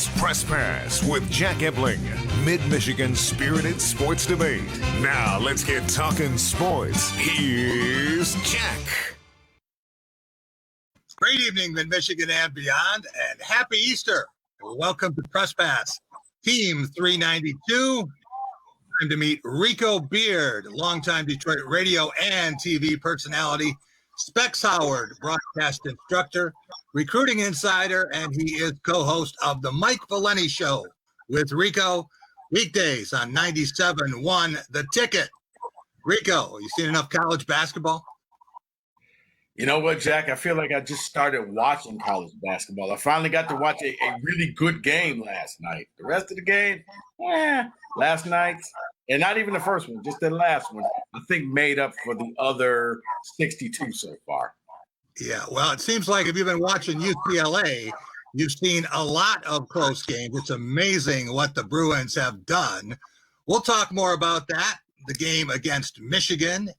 It's Press Pass with Jack Ebling, Mid-Michigan's spirited sports debate. Now let's get talking sports. Here's Jack. Great evening, Mid-Michigan and beyond, and happy Easter. Welcome to Press Pass, Team 392. Time to meet Rico Beard, longtime Detroit radio and TV personality, Specs Howard, broadcast instructor, recruiting insider, and he is co-host of the Mike Valeni Show with Rico, weekdays on 97.1 The Ticket. Rico, you seen enough college basketball? You know what, Jack? I feel like I just started watching college basketball. I finally got to watch a really good game last night. The rest of the game, last night, and not even the first one, just the last one, I think made up for the other 62 so far. Yeah, well, it seems like if you've been watching UCLA, you've seen a lot of close games. It's amazing what the Bruins have done. We'll talk more about that, the game against Michigan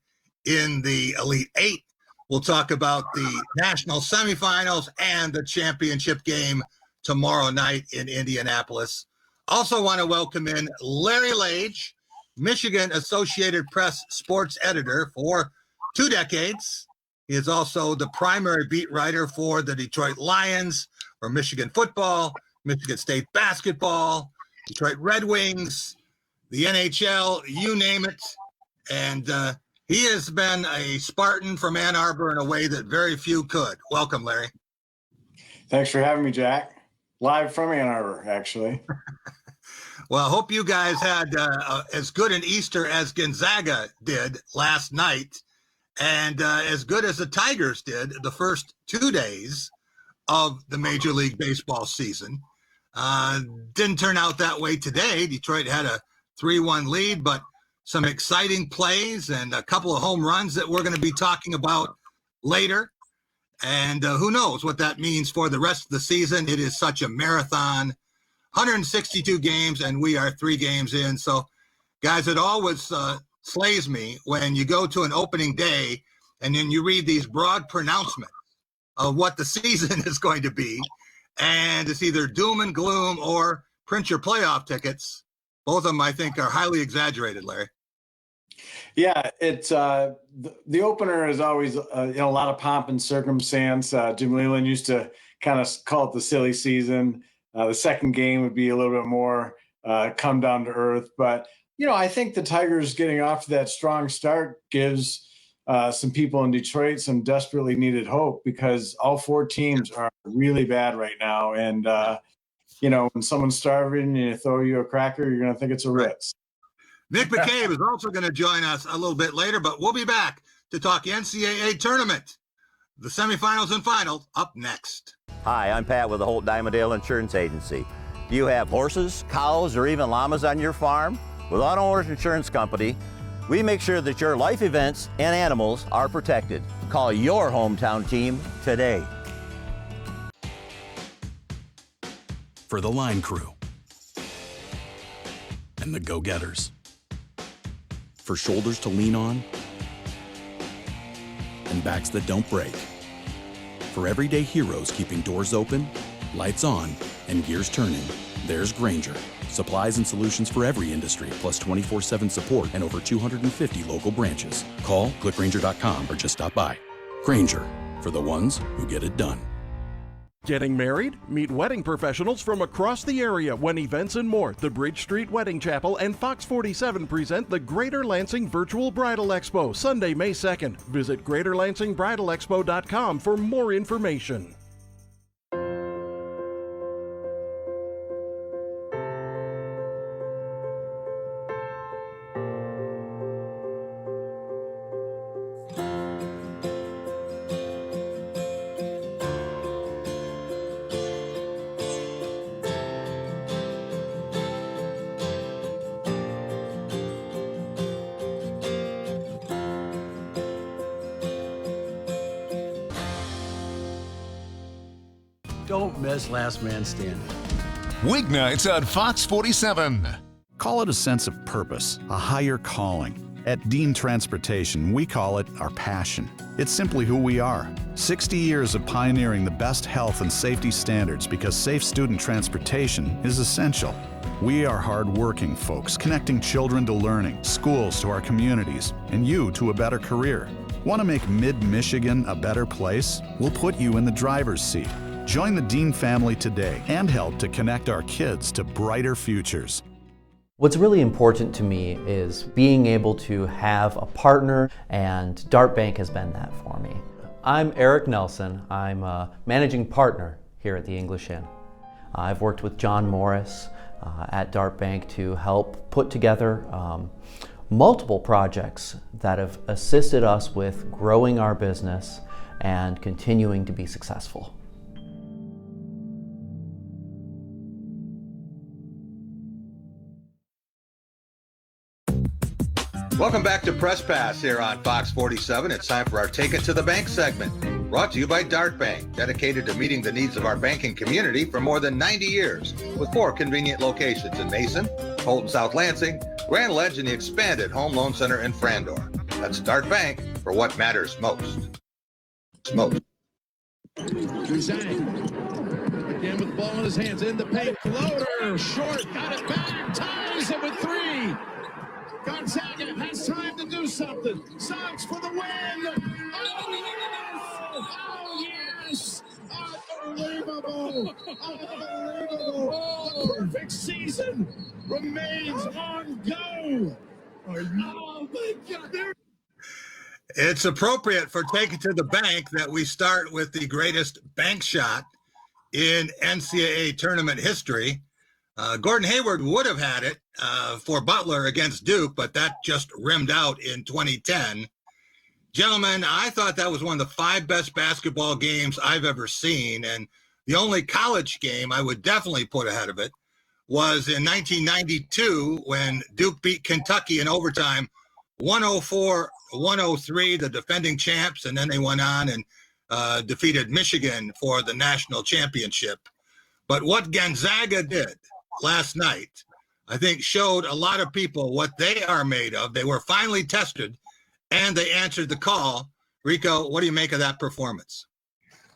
in the Elite Eight. We'll talk about the national semifinals and the championship game tomorrow night in Indianapolis. Also want to welcome in Larry Lage, Michigan Associated Press sports editor for 2 decades. He is also the primary beat writer for the Detroit Lions, for Michigan football, Michigan State basketball, Detroit Red Wings, the NHL, you name it. And he has been a Spartan from Ann Arbor in a way that very few could. Welcome, Larry. Thanks for having me, Jack. Live from Ann Arbor, actually. Well, I hope you guys had as good an Easter as Gonzaga did last night, and as good as the Tigers did the first 2 days of the Major League Baseball season. Didn't turn out that way today. Detroit had a 3-1 lead, but some exciting plays and a couple of home runs that we're going to be talking about later. And who knows what that means for the rest of the season. It is such a marathon, 162 games, and we are 3 games in. So, guys, it always slays me when you go to an opening day and then you read these broad pronouncements of what the season is going to be. And it's either doom and gloom or print your playoff tickets. Both of them, I think, are highly exaggerated, Larry. Yeah, it's the opener is always a lot of pomp and circumstance. Jim Leyland used to kind of call it the silly season. The second game would be a little bit more come down to earth. But, I think the Tigers getting off to that strong start gives some people in Detroit some desperately needed hope, because all 4 teams are really bad right now. And, when someone's starving and you throw you a cracker, you're going to think it's a Ritz. Nick McCabe is also going to join us a little bit later, but we'll be back to talk NCAA tournament. The semifinals and finals up next. Hi, I'm Pat with the Holt Diamondale Insurance Agency. Do you have horses, cows, or even llamas on your farm? With Auto Owners Insurance Company, we make sure that your life events and animals are protected. Call your hometown team today. For the line crew and the go-getters. For shoulders to lean on and backs that don't break. For everyday heroes keeping doors open, lights on, and gears turning, there's Grainger. Supplies and solutions for every industry, plus 24/7 support and over 250 local branches. Call, click Grainger.com, or just stop by. Grainger, for the ones who get it done. Getting married? Meet wedding professionals from across the area when events and more. The Bridge Street Wedding Chapel and Fox 47 present the Greater Lansing Virtual Bridal Expo, Sunday, May 2nd. Visit GreaterLansingBridalExpo.com for more information. Don't miss Last Man Standing. Weeknights on Fox 47. Call it a sense of purpose, a higher calling. At Dean Transportation, we call it our passion. It's simply who we are. 60 years of pioneering the best health and safety standards because safe student transportation is essential. We are hard-working folks, connecting children to learning, schools to our communities, and you to a better career. Want to make Mid-Michigan a better place? We'll put you in the driver's seat. Join the Dean family today and help to connect our kids to brighter futures. What's really important to me is being able to have a partner, and Dart Bank has been that for me. I'm Eric Nelson. I'm a managing partner here at the English Inn. I've worked with John Morris at Dart Bank to help put together multiple projects that have assisted us with growing our business and continuing to be successful. Welcome back to Press Pass here on Fox 47. It's time for our Take It to the Bank segment, brought to you by Dart Bank, dedicated to meeting the needs of our banking community for more than 90 years, with 4 convenient locations in Mason, Holton South Lansing, Grand Ledge, and the expanded Home Loan Center in Frandor. That's Dart Bank for what matters most. Juzang again with the ball in his hands, in the paint, floater, short, got it back, ties it with 3. Gonzaga has time to do something. Sox for the win. Oh, yes. Unbelievable. The perfect season remains on go. Oh, my God. It's appropriate for Take It to the Bank that we start with the greatest bank shot in NCAA tournament history. Gordon Hayward would have had it for Butler against Duke, but that just rimmed out in 2010. Gentlemen, I thought that was one of the 5 best basketball games I've ever seen, and the only college game I would definitely put ahead of it was in 1992 when Duke beat Kentucky in overtime, 104-103, the defending champs, and then they went on and defeated Michigan for the national championship. But what Gonzaga did last night, I think, showed a lot of people what they are made of. They were finally tested, and they answered the call. Rico, what do you make of that performance?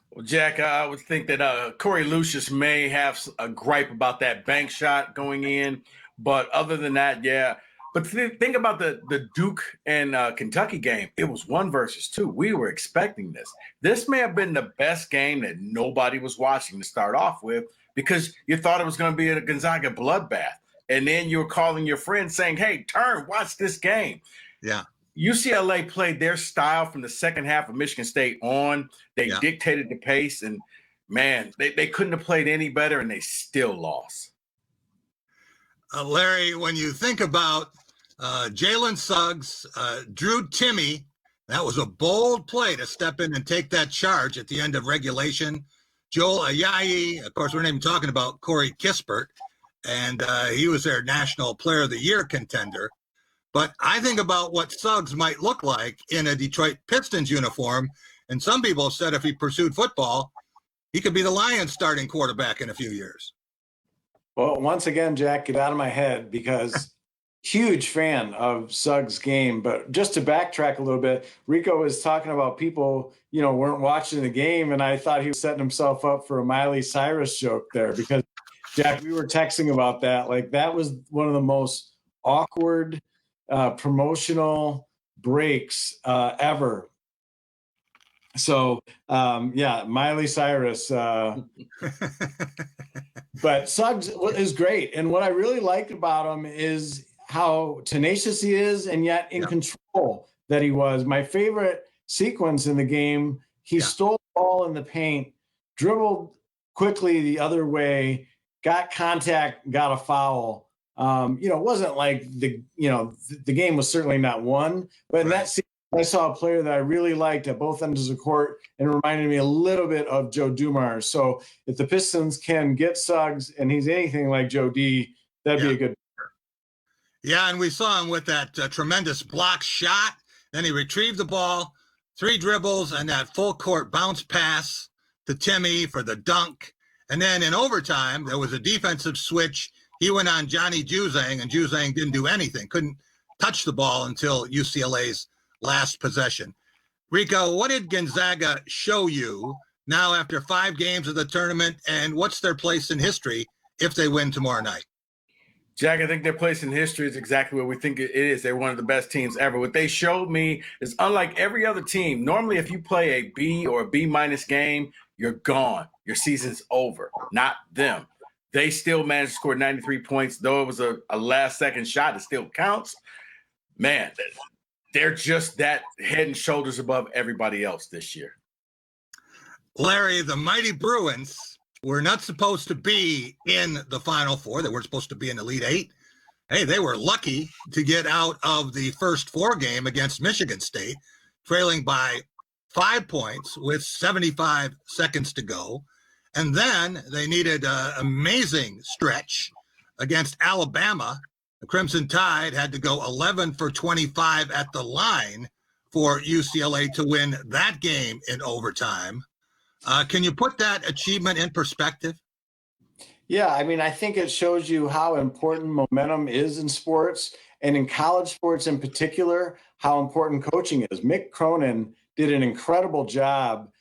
Well, Jack, I would think that Corey Lucius may have a gripe about that bank shot going in, but other than that, yeah. But think about the Duke and Kentucky game. It was 1 versus 2. We were expecting this. This may have been the best game that nobody was watching to start off with, because you thought it was going to be a Gonzaga bloodbath. And then you were calling your friend saying, hey, watch this game. Yeah. UCLA played their style from the second half of Michigan State on. They dictated the pace, and, man, they couldn't have played any better, and they still lost. Larry, when you think about Jalen Suggs, Drew Timme, that was a bold play to step in and take that charge at the end of regulation. Joel Ayayi, of course, we're not even talking about Corey Kispert, and he was their National Player of the Year contender. But I think about what Suggs might look like in a Detroit Pistons uniform, and some people have said if he pursued football, he could be the Lions starting quarterback in a few years. Well, once again, Jack, get out of my head, because huge fan of Suggs' game. But just to backtrack a little bit, Rico was talking about people, weren't watching the game, and I thought he was setting himself up for a Miley Cyrus joke there, because, Jack, we were texting about that. Like, that was one of the most awkward promotional breaks ever. So, Miley Cyrus. But Suggs is great. And what I really liked about him is how tenacious he is, and yet in control that he was. My favorite sequence in the game, he stole the ball in the paint, dribbled quickly the other way, got contact, got a foul. It wasn't like the game was certainly not won, but in that sequence, I saw a player that I really liked at both ends of the court and reminded me a little bit of Joe Dumars. So if the Pistons can get Suggs and he's anything like Joe D, that'd be a good. Yeah, and we saw him with that tremendous block shot. Then he retrieved the ball, 3 dribbles, and that full court bounce pass to Timme for the dunk. And then in overtime, there was a defensive switch. He went on Johnny Juzang, and Juzang didn't do anything. Couldn't touch the ball until UCLA's last possession. Rico, what did Gonzaga show you now after 5 games of the tournament, and what's their place in history if they win tomorrow night? Jack, I think their place in history is exactly what we think it is. They're one of the best teams ever. What they showed me is unlike every other team. Normally, if you play a B or a B- game, you're gone. Your season's over. Not them. They still managed to score 93 points. Though it was a last-second shot, it still counts. Man, they're just that head and shoulders above everybody else this year. Larry, the mighty Bruins were not supposed to be in the Final Four. They weren't supposed to be in Elite Eight. Hey, they were lucky to get out of the first 4 game against Michigan State, trailing by 5 points with 75 seconds to go. And then they needed an amazing stretch against Alabama. The Crimson Tide had to go 11 for 25 at the line for UCLA to win that game in overtime. Can you put that achievement in perspective? Yeah, I mean, I think it shows you how important momentum is in sports, and in college sports in particular, how important coaching is. Mick Cronin did an incredible job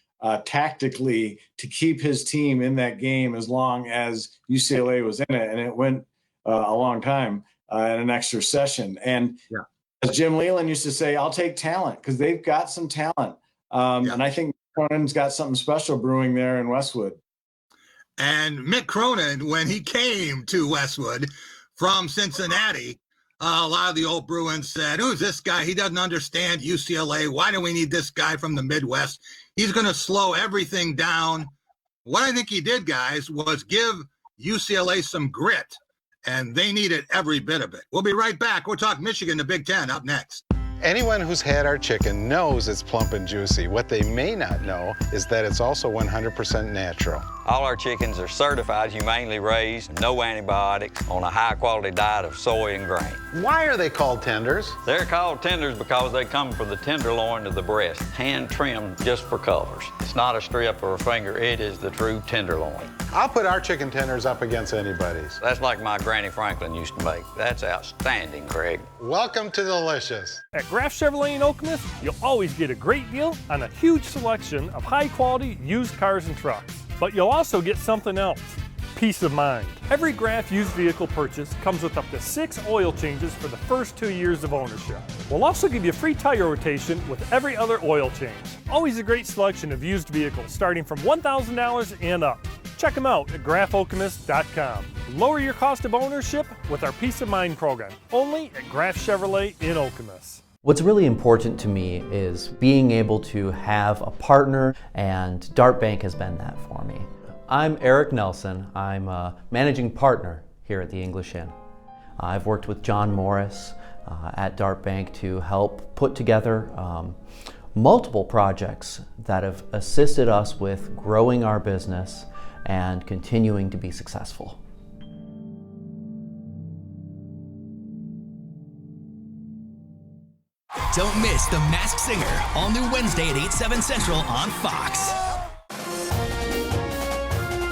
tactically to keep his team in that game as long as UCLA was in it, and it went a long time in an extra session. And as Jim Leland used to say, I'll take talent, because they've got some talent. And I think Cronin's got something special brewing there in Westwood. And Mick Cronin, when he came to Westwood from Cincinnati, a lot of the old Bruins said, who's this guy? He doesn't understand UCLA. Why do we need this guy from the Midwest? He's going to slow everything down. What I think he did, guys, was give UCLA some grit, and they needed every bit of it. We'll be right back. We'll talk Michigan, the Big Ten, up next. Anyone who's had our chicken knows it's plump and juicy. What they may not know is that it's also 100% natural. All our chickens are certified, humanely raised, no antibiotics, on a high-quality diet of soy and grain. Why are they called tenders? They're called tenders because they come from the tenderloin to the breast, hand-trimmed just for colors. It's not a strip or a finger, it is the true tenderloin. I'll put our chicken tenders up against anybody's. That's like my Granny Franklin used to make. That's outstanding, Craig. Welcome to Delicious. At Graf Chevrolet in Okemos, you'll always get a great deal on a huge selection of high-quality used cars and trucks. But you'll also get something else, peace of mind. Every Graf used vehicle purchase comes with up to 6 oil changes for the first 2 years of ownership. We'll also give you free tire rotation with every other oil change. Always a great selection of used vehicles starting from $1,000 and up. Check them out at grafokemos.com. Lower your cost of ownership with our Peace of Mind program, only at Graf Chevrolet in Okemos. What's really important to me is being able to have a partner, and Dart Bank has been that for me. I'm Eric Nelson. I'm a managing partner here at the English Inn. I've worked with John Morris at Dart Bank to help put together multiple projects that have assisted us with growing our business and continuing to be successful. Don't miss The Masked Singer, all new Wednesday at 8/7 Central on Fox.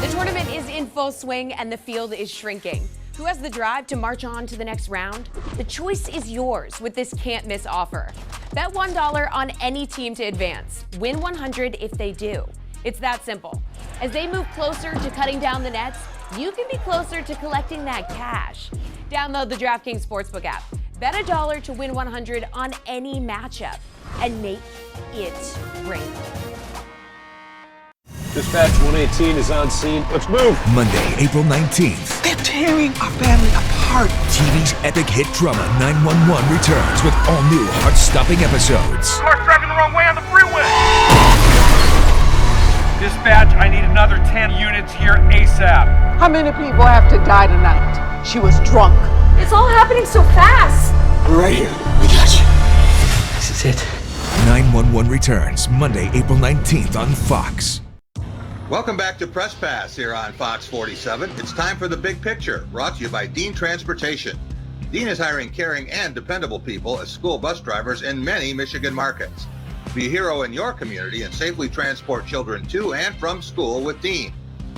The tournament is in full swing and the field is shrinking. Who has the drive to march on to the next round? The choice is yours with this can't miss offer. Bet $1 on any team to advance. Win 100 if they do. It's that simple. As they move closer to cutting down the nets, you can be closer to collecting that cash. Download the DraftKings Sportsbook app. Bet $1 to win 100 on any matchup and make it rain. Dispatch 118 is on scene. Let's move. Monday, April 19th. They're tearing our family apart. TV's epic hit drama 911 returns with all new heart-stopping episodes. Car's driving the wrong way on the freeway. Dispatch, I need another 10 units here ASAP. How many people have to die tonight? She was drunk. It's all happening so fast. We're right here. We got you. This is it. 911 returns Monday, April 19th on Fox. Welcome back to Press Pass here on Fox 47. It's time for The Big Picture, brought to you by Dean Transportation. Dean is hiring caring and dependable people as school bus drivers in many Michigan markets. Be a hero in your community and safely transport children to and from school with Dean.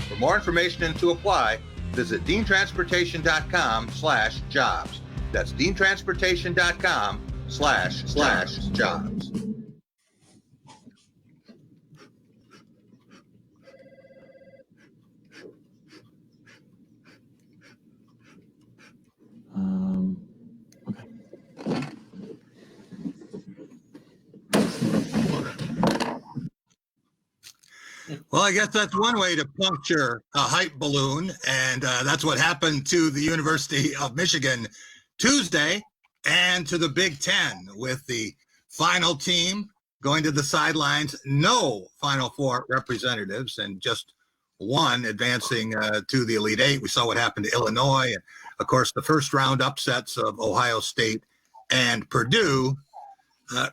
For more information and to apply, visit deantransportation.com/jobs. That's deantransportation.com/jobs. Well, I guess that's one way to puncture a hype balloon, and that's what happened to the University of Michigan Tuesday and to the Big Ten with the final team going to the sidelines, no Final Four representatives, and just one advancing to the Elite Eight. We saw what happened to Illinois, and of course, the first round upsets of Ohio State and Purdue.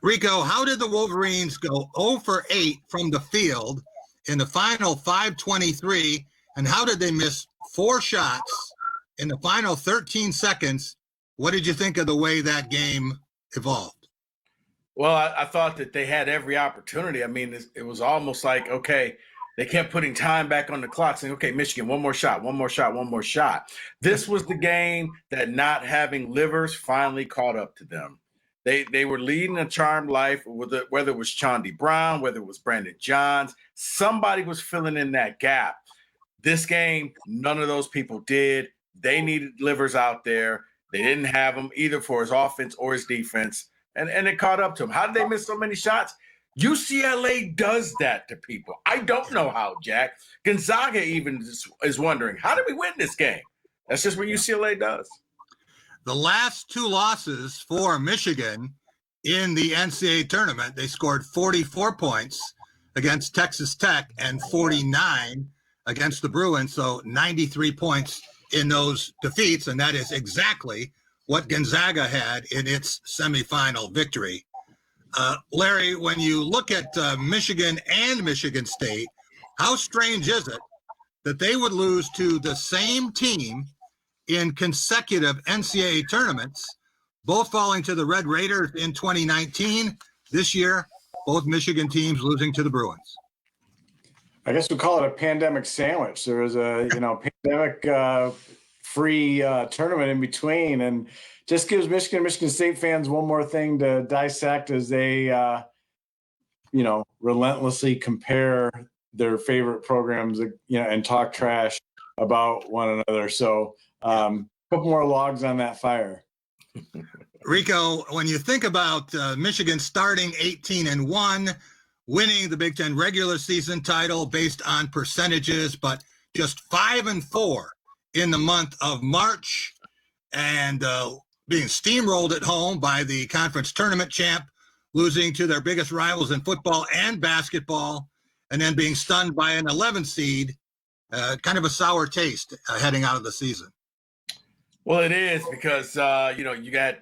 Rico, how did the Wolverines go 0 for 8 from the field in the final 5:23, and how did they miss 4 shots in the final 13 seconds? What did you think of the way that game evolved? Well, I thought that they had every opportunity. I mean, it was almost like, okay, they kept putting time back on the clock, saying, okay, Michigan, one more shot, one more shot, one more shot. This was the game that not having livers finally caught up to them. They were leading a charmed life, whether it was Chaundi Brown, whether it was Brandon Johns. Somebody was filling in that gap. This game, none of those people did. They needed livers out there. They didn't have them either for his offense or his defense, and it caught up to him. How did they miss so many shots? UCLA does that to people. I don't know how, Jack. Gonzaga even is wondering, how did we win this game? That's just what UCLA does. The last 2 losses for Michigan in the NCAA tournament, they scored 44 points against Texas Tech and 49 against the Bruins, so 93 points in those defeats, and that is exactly what Gonzaga had in its semifinal victory. Larry, when you look at Michigan and Michigan State, how strange is it that they would lose to the same team in consecutive NCAA tournaments, both falling to the Red Raiders in 2019. This year, both Michigan teams losing to the Bruins. I guess we call it a pandemic sandwich. There was a pandemic free tournament in between, and just gives Michigan State fans one more thing to dissect as they relentlessly compare their favorite programs, and talk trash about one another. So put more logs on that fire. Rico, when you think about Michigan starting 18-1, winning the Big Ten regular season title based on percentages, but just 5-4 in the month of March, and being steamrolled at home by the conference tournament champ, losing to their biggest rivals in football and basketball, and then being stunned by an 11 seed, kind of a sour taste heading out of the season. Well, it is because, you got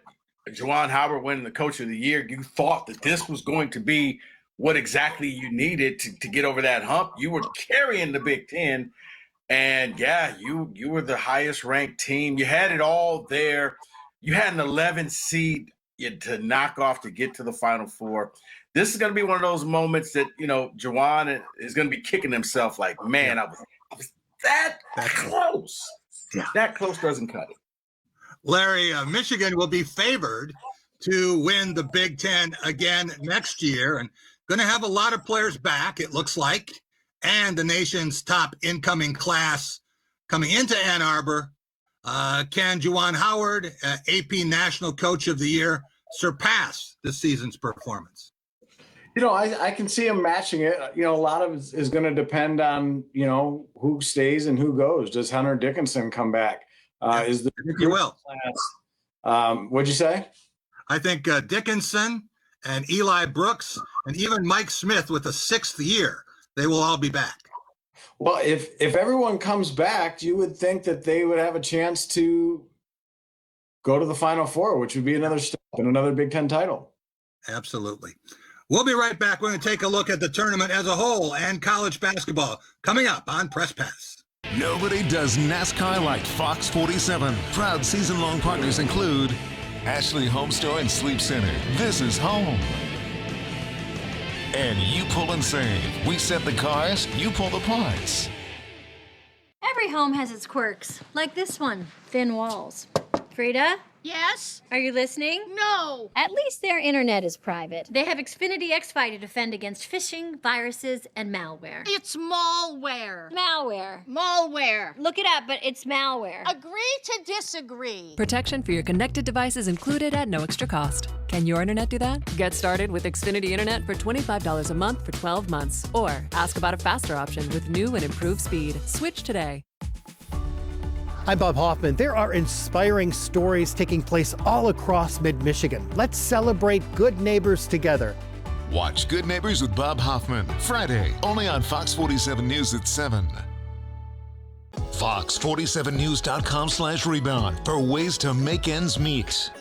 Juwan Howard winning the Coach of the Year. You thought that this was going to be what exactly you needed to get over that hump. You were carrying the Big Ten, and, yeah, you were the highest-ranked team. You had it all there. You had an 11 seed to knock off to get to the Final Four. This is going to be one of those moments that, Juwan is going to be kicking himself like, man, I was that close. Yeah. That close doesn't cut it. Larry, Michigan will be favored to win the Big Ten again next year, and going to have a lot of players back, it looks like, and the nation's top incoming class coming into Ann Arbor. Can Juwan Howard, AP National Coach of the Year, surpass this season's performance? I can see him matching it. A lot of it is going to depend on, who stays and who goes. Does Hunter Dickinson come back? Is the I think he will. Class, what'd you say? I think Dickinson and Eli Brooks and even Mike Smith with the 6th year, they will all be back. Well, if everyone comes back, you would think that they would have a chance to go to the Final Four, which would be another step and another Big Ten title. Absolutely. We'll be right back. We're going to take a look at the tournament as a whole and college basketball coming up on Press Pass. Nobody does NASCAR like Fox 47. Proud season-long partners include Ashley Home Store and Sleep Center. This is home. And You Pull and Save. We set the cars, you pull the parts. Every home has its quirks, like this one, thin walls. Frida? Yes? Are you listening? No! At least their internet is private. They have Xfinity XFi to defend against phishing, viruses, and malware. It's malware. Malware. Malware. Look it up, but it's malware. Agree to disagree. Protection for your connected devices included at no extra cost. Can your internet do that? Get started with Xfinity Internet for $25 a month for 12 months. Or ask about a faster option with new and improved speed. Switch today. I'm Bob Hoffman. There are inspiring stories taking place all across mid-Michigan. Let's celebrate good neighbors together. Watch Good Neighbors with Bob Hoffman, Friday, only on Fox 47 News at 7. Fox47news.com/rebound for ways to make ends meet.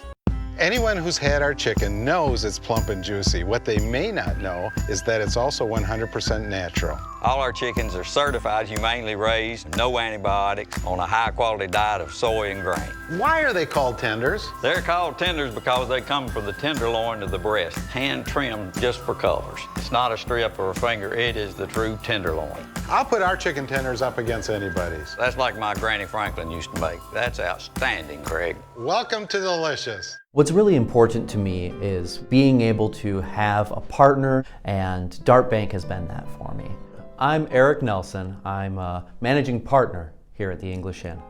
Anyone who's had our chicken knows it's plump and juicy. What they may not know is that it's also 100% natural. All our chickens are certified humanely raised, no antibiotics, on a high-quality diet of soy and grain. Why are they called tenders? They're called tenders because they come from the tenderloin of the breast, hand-trimmed just for colors. It's not a strip or a finger, it is the true tenderloin. I'll put our chicken tenders up against anybody's. That's like my Granny Franklin used to make. That's outstanding, Craig. Welcome to Delicious. What's really important to me is being able to have a partner, and Dart Bank has been that for me. I'm Eric Nelson. I'm a managing partner here at the English Inn.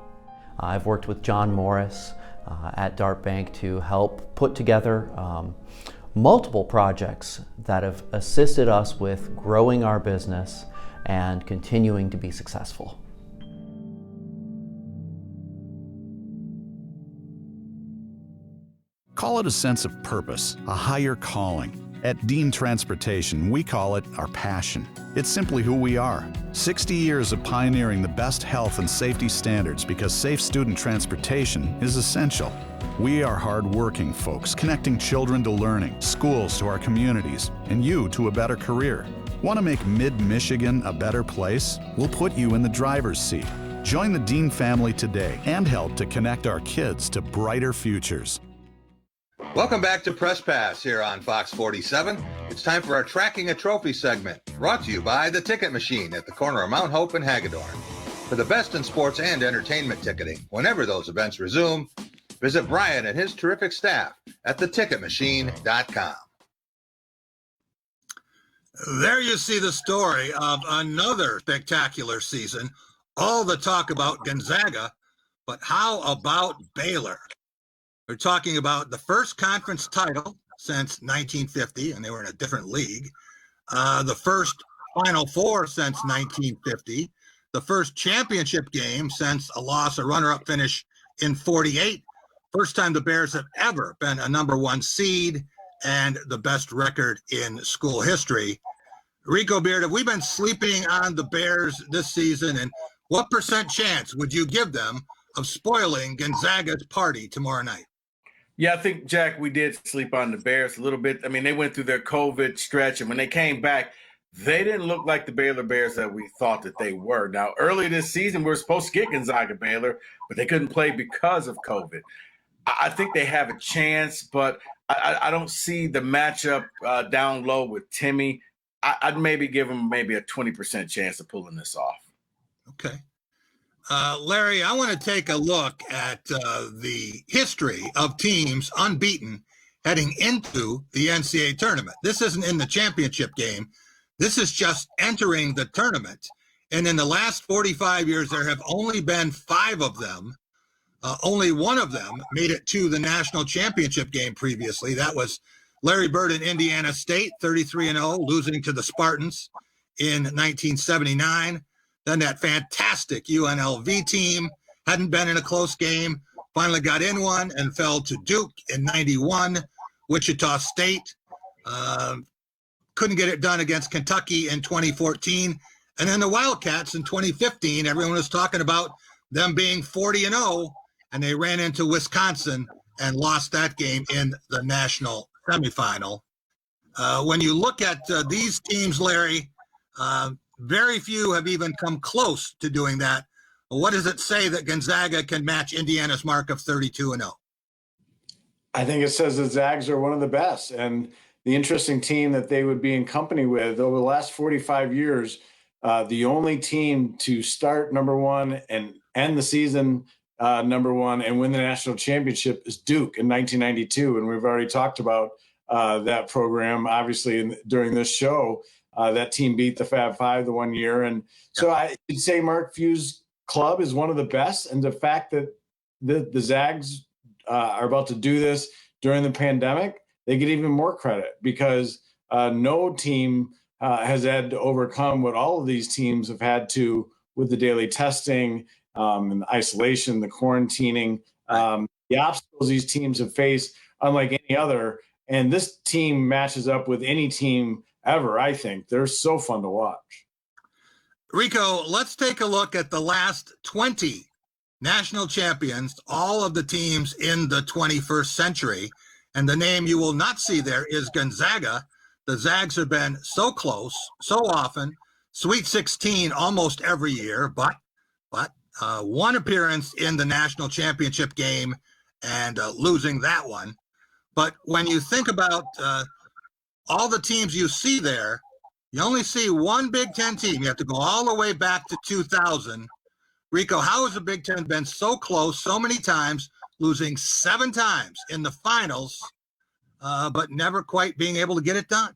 I've worked with John Morris at Dart Bank to help put together multiple projects that have assisted us with growing our business and continuing to be successful. Call it a sense of purpose, a higher calling. At Dean Transportation, we call it our passion. It's simply who we are. 60 years of pioneering the best health and safety standards because safe student transportation is essential. We are hard-working folks, connecting children to learning, schools to our communities, and you to a better career. Want to make mid-Michigan a better place? We'll put you in the driver's seat. Join the Dean family today and help to connect our kids to brighter futures. Welcome back to Press Pass here on Fox 47. It's time for our Tracking a Trophy segment, brought to you by The Ticket Machine at the corner of Mount Hope and Hagedorn. For the best in sports and entertainment ticketing, whenever those events resume, visit Brian and his terrific staff at theticketmachine.com. There you see the story of another spectacular season. All the talk about Gonzaga, but how about Baylor? We're talking about the first conference title since 1950, and they were in a different league. The first Final Four since 1950. The first championship game since a loss or runner-up finish in 48. First time the Bears have ever been a number one seed, and the best record in school history. Rico Beard, have we been sleeping on the Bears this season, and what percent chance would you give them of spoiling Gonzaga's party tomorrow night? Yeah, I think, Jack, we did sleep on the Bears a little bit. I mean, they went through their COVID stretch, and when they came back, they didn't look like the Baylor Bears that we thought that they were. Now, early this season, we were supposed to get Gonzaga Baylor, but they couldn't play because of COVID. I think they have a chance, but I don't see the matchup down low with Timmy. I'd maybe give them maybe a 20% chance of pulling this off. Okay. Larry, I want to take a look at the history of teams unbeaten heading into the NCAA tournament. This isn't in the championship game. This is just entering the tournament. And in the last 45 years, there have only been 5 of them. Only one of them made it to the national championship game previously. That was Larry Bird in Indiana State, 33-0, losing to the Spartans in 1979. Then that fantastic UNLV team hadn't been in a close game, finally got in one and fell to Duke in 91. Wichita State couldn't get it done against Kentucky in 2014. And then the Wildcats in 2015, everyone was talking about them being 40-0, and they ran into Wisconsin and lost that game in the national semifinal. When you look at these teams, Larry, very few have even come close to doing that. What does it say that Gonzaga can match Indiana's mark of 32-0? I think it says the Zags are one of the best. And the interesting team that they would be in company with over the last 45 years, the only team to start number one and end the season number one and win the national championship is Duke in 1992. And we've already talked about that program, obviously, during this show. That team beat the Fab Five the one year. And so I'd say Mark Few's club is one of the best. And the fact that the Zags are about to do this during the pandemic, they get even more credit because no team has had to overcome what all of these teams have had to with the daily testing and the isolation, the quarantining, the obstacles these teams have faced, unlike any other. And this team matches up with any team ever, I think. They're so fun to watch. Rico, let's take a look at the last 20 national champions, all of the teams in the 21st century. And the name you will not see there is Gonzaga. The Zags have been so close, so often, Sweet 16 almost every year, but one appearance in the national championship game and losing that one. But when you think about all the teams you see there, you only see one Big Ten team. You have to go all the way back to 2000. Rico, how has the Big Ten been so close so many times, losing 7 times in the finals, but never quite being able to get it done?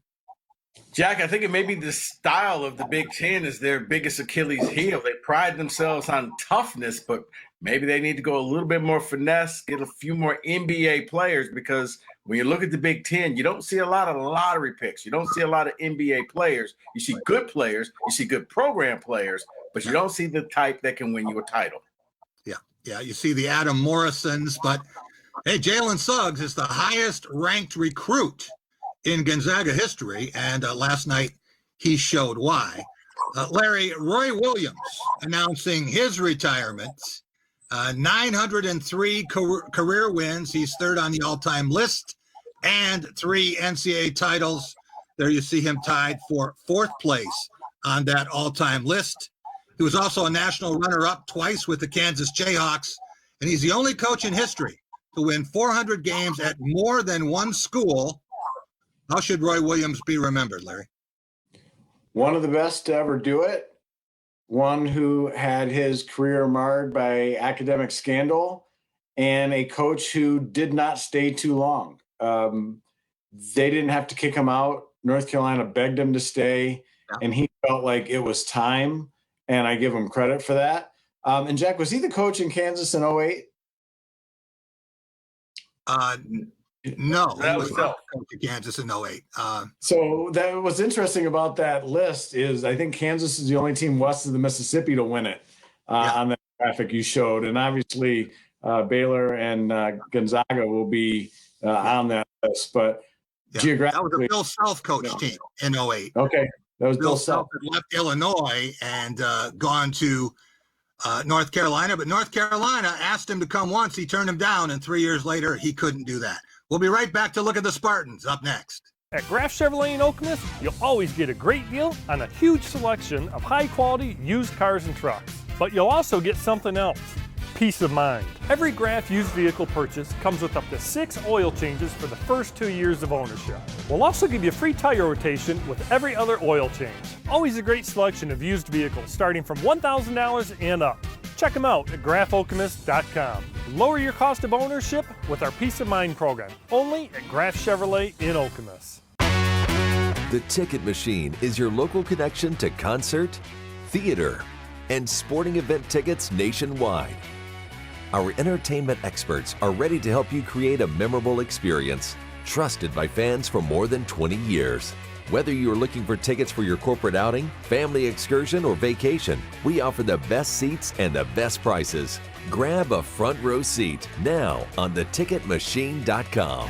Jack, I think it may be the style of the Big Ten is their biggest Achilles heel. They pride themselves on toughness, but maybe they need to go a little bit more finesse, get a few more NBA players, because when you look at the Big Ten, you don't see a lot of lottery picks. You don't see a lot of NBA players. You see good players. You see good program players, but you don't see the type that can win you a title. Yeah, you see the Adam Morrisons, but hey, Jalen Suggs is the highest ranked recruit in Gonzaga history, and last night he showed why. Larry, Roy Williams announcing his retirement, 903 career wins. He's third on the all-time list, and 3 NCAA titles. There you see him tied for 4th place on that all-time list. He was also a national runner-up twice with the Kansas Jayhawks, and he's the only coach in history to win 400 games at more than one school. How should Roy Williams be remembered, Larry? One of the best to ever do it. One who had his career marred by academic scandal, and a coach who did not stay too long. They didn't have to kick him out. North Carolina begged him to stay, and he felt like it was time, and I give him credit for that. And Jack, was he the coach in Kansas in 08? No, that was coach of Kansas in 08. So that what's interesting about that list is I think Kansas is the only team west of the Mississippi to win it on that graphic you showed. And obviously Baylor and Gonzaga will be on that list. But geographically, that was a Bill Self coach team in 08. Okay. That was Bill Self had left Illinois and gone to North Carolina, but North Carolina asked him to come once. He turned him down, and 3 years later, he couldn't do that. We'll be right back to look at the Spartans up next. At Graf Chevrolet in Okemos, you'll always get a great deal on a huge selection of high-quality used cars and trucks. But you'll also get something else, peace of mind. Every Graf used vehicle purchase comes with up to 6 oil changes for the first 2 years of ownership. We'll also give you free tire rotation with every other oil change. Always a great selection of used vehicles starting from $1,000 and up. Check them out at grafokemus.com. Lower your cost of ownership with our Peace of Mind program, only at Graf Chevrolet in Okemos. The Ticket Machine is your local connection to concert, theater, and sporting event tickets nationwide. Our entertainment experts are ready to help you create a memorable experience, trusted by fans for more than 20 years. Whether you're looking for tickets for your corporate outing, family excursion, or vacation, we offer the best seats and the best prices. Grab a front row seat now on theticketmachine.com.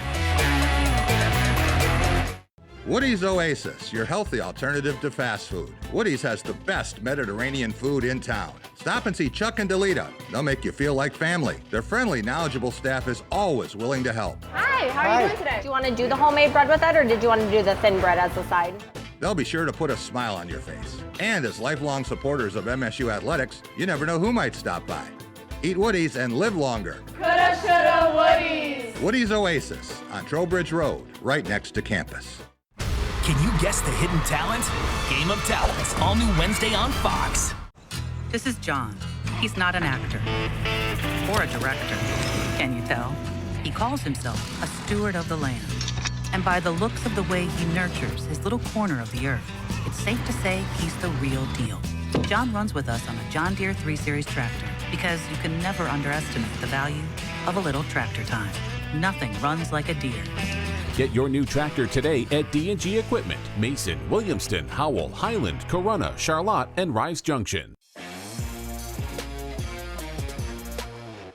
Woody's Oasis, your healthy alternative to fast food. Woody's has the best Mediterranean food in town. Stop and see Chuck and Delita. They'll make you feel like family. Their friendly, knowledgeable staff is always willing to help. Hi, how are you doing today? Do you want to do the homemade bread with it, or did you want to do the thin bread as the side? They'll be sure to put a smile on your face. And as lifelong supporters of MSU athletics, you never know who might stop by. Eat Woody's and live longer. Coulda, shoulda, Woody's. Woody's Oasis on Trowbridge Road, right next to campus. Can you guess the hidden talent? Game of Talents, all new Wednesday on Fox. This is John. He's not an actor or a director. Can you tell? He calls himself a steward of the land. And by the looks of the way he nurtures his little corner of the earth, it's safe to say he's the real deal. John runs with us on a John Deere 3 Series tractor because you can never underestimate the value of a little tractor time. Nothing runs like a Deere. Get your new tractor today at D&G Equipment, Mason, Williamston, Howell, Highland, Corunna, Charlotte, and Rice Junction.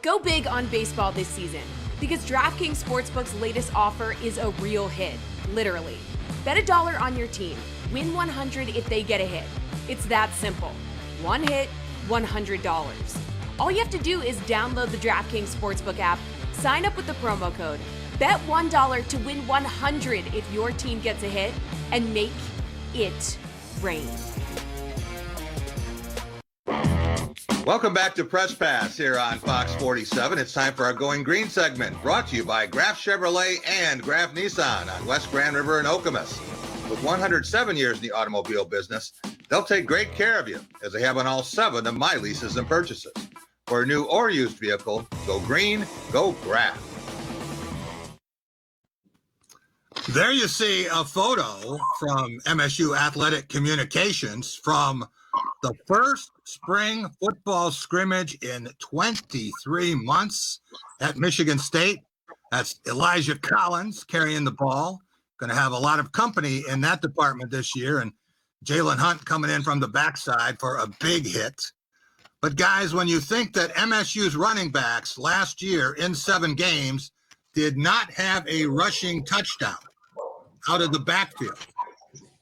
Go big on baseball this season because DraftKings Sportsbook's latest offer is a real hit, literally. Bet $1 on your team, win $100 if they get a hit. It's that simple. One hit, $100. All you have to do is download the DraftKings Sportsbook app, sign up with the promo code, bet $1 to win $100 if your team gets a hit, and make it rain. Welcome back to Press Pass here on Fox 47. It's time for our Going Green segment, brought to you by Graf Chevrolet and Graf Nissan on West Grand River in Okemos. With 107 years in the automobile business, they'll take great care of you, as they have on all 7 of my leases and purchases. For a new or used vehicle, go green, go Graf. There you see a photo from MSU Athletic Communications from the first spring football scrimmage in 23 months at Michigan State. That's Elijah Collins carrying the ball. Going to have a lot of company in that department this year. And Jalen Hunt coming in from the backside for a big hit. But guys, when you think that MSU's running backs last year in 7 games did not have a rushing touchdown out of the backfield,